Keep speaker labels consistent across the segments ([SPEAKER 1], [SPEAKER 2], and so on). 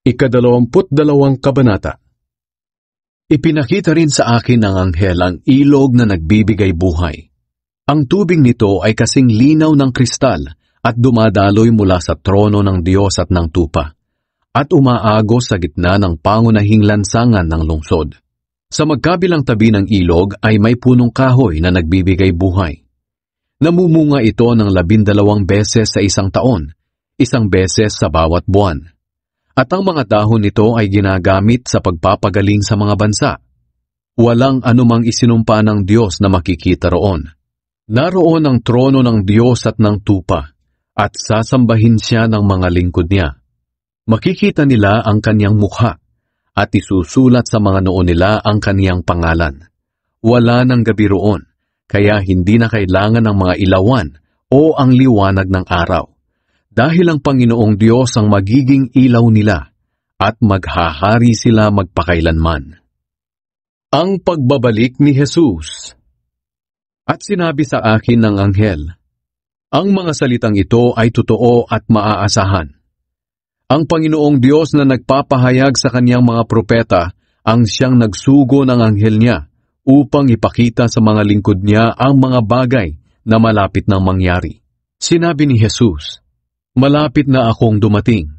[SPEAKER 1] Ika-22 kabanata. Ipinakita rin sa akin ng anghel ang ilog na nagbibigay buhay. Ang tubig nito ay kasing linaw ng kristal at dumadaloy mula sa trono ng Diyos at ng tupa, at umaagos sa gitna ng pangunahing lansangan ng lungsod. Sa magkabilang tabi ng ilog ay may punong kahoy na nagbibigay buhay. Namumunga ito ng 12 beses sa isang taon, 1 beses sa bawat buwan. At ang mga dahon nito ay ginagamit sa pagpapagaling sa mga bansa. Walang anumang isinumpa ng Diyos na makikita roon. Naroon ang trono ng Diyos at ng tupa, at sasambahin siya ng mga lingkod niya. Makikita nila ang kanyang mukha, at isusulat sa mga noo nila ang kanyang pangalan. Wala ng gabi roon, kaya hindi na kailangan ng mga ilawan o ang liwanag ng araw. Dahil ang Panginoong Diyos ang magiging ilaw nila, at maghahari sila magpakailanman. Ang pagbabalik ni Jesus. At sinabi sa akin ng anghel, ang mga salitang ito ay totoo at maaasahan. Ang Panginoong Diyos na nagpapahayag sa kanyang mga propeta ang siyang nagsugo ng anghel niya upang ipakita sa mga lingkod niya ang mga bagay na malapit nang mangyari. Sinabi ni Jesus, malapit na akong dumating.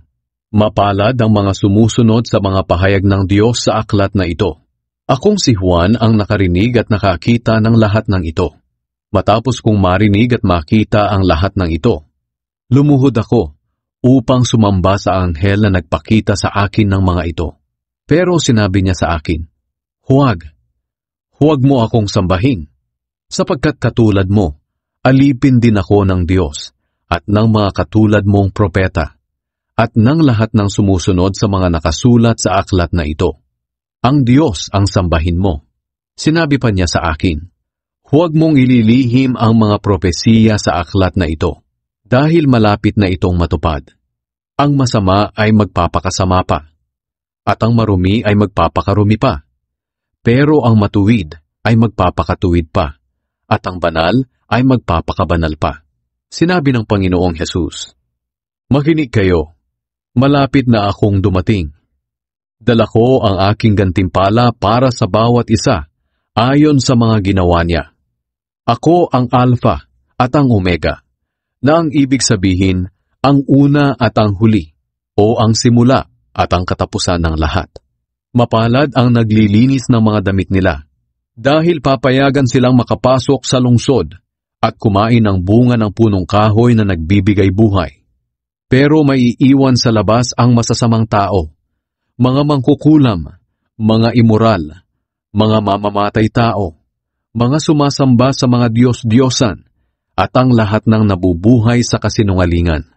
[SPEAKER 1] Mapalad ang mga sumusunod sa mga pahayag ng Diyos sa aklat na ito. Akong si Juan ang nakarinig at nakakita ng lahat ng ito. Matapos kong marinig at makita ang lahat ng ito, lumuhod ako upang sumamba sa anghel na nagpakita sa akin ng mga ito. Pero sinabi niya sa akin, huwag mo akong sambahin, sapagkat katulad mo, alipin din ako ng Diyos at ng mga katulad mong propeta, at ng lahat ng sumusunod sa mga nakasulat sa aklat na ito. Ang Diyos ang sambahin mo. Sinabi pa niya sa akin, huwag mong ililihim ang mga propesiya sa aklat na ito, dahil malapit na itong matupad. Ang masama ay magpapakasama pa, at ang marumi ay magpapakarumi pa. Pero ang matuwid ay magpapakatuwid pa, at ang banal ay magpapakabanal pa. Sinabi ng Panginoong Jesus, makinig kayo, malapit na akong dumating. Dala ko ang aking gantimpala para sa bawat isa, ayon sa mga ginawa niya. Ako ang Alpha at ang Omega, na ang ibig sabihin, ang una at ang huli, o ang simula at ang katapusan ng lahat. Mapalad ang naglilinis ng mga damit nila, dahil papayagan silang makapasok sa lungsod, at kumain ng bunga ng punong kahoy na nagbibigay buhay. Pero maiiwan sa labas ang masasamang tao, mga mangkukulam, mga immoral, mga mamamatay tao, mga sumasamba sa mga Diyos-Diyosan, at ang lahat ng nabubuhay sa kasinungalingan.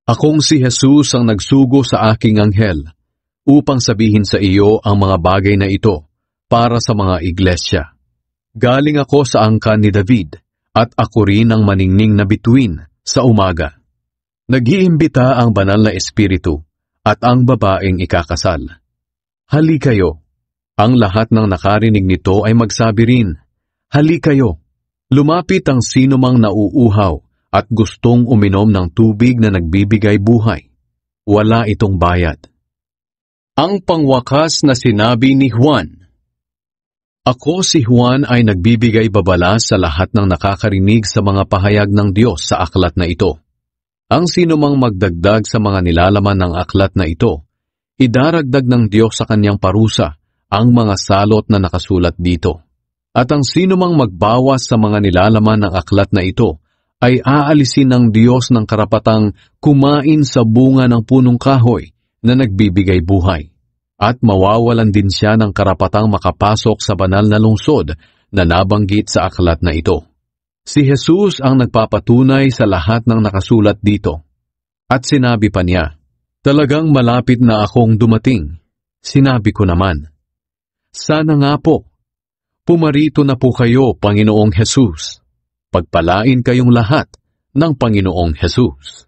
[SPEAKER 1] Akong si Jesus ang nagsugo sa aking anghel, upang sabihin sa iyo ang mga bagay na ito para sa mga iglesia. Galing ako sa angkan ni David, at ako rin ang maningning na bituin sa umaga. Nag-iimbita ang banal na espiritu at ang babaeng ikakasal. Hali kayo. Ang lahat ng nakarinig nito ay magsabi rin, hali kayo. Lumapit ang sinumang nauuhaw at gustong uminom ng tubig na nagbibigay buhay. Wala itong bayad. Ang pangwakas na sinabi ni Juan. Ako si Juan ay nagbibigay babala sa lahat ng nakakarinig sa mga pahayag ng Diyos sa aklat na ito. Ang sinumang magdagdag sa mga nilalaman ng aklat na ito, idaragdag ng Diyos sa kanyang parusa ang mga salot na nakasulat dito. At ang sinumang magbawas sa mga nilalaman ng aklat na ito, ay aalisin ng Diyos ng karapatang kumain sa bunga ng punong kahoy na nagbibigay buhay. At mawawalan din siya ng karapatang makapasok sa banal na lungsod na nabanggit sa aklat na ito. Si Jesus ang nagpapatunay sa lahat ng nakasulat dito. At sinabi pa niya, talagang malapit na akong dumating. Sinabi ko naman, sana nga po, pumarito na po kayo, Panginoong Jesus. Pagpalain kayong lahat ng Panginoong Jesus.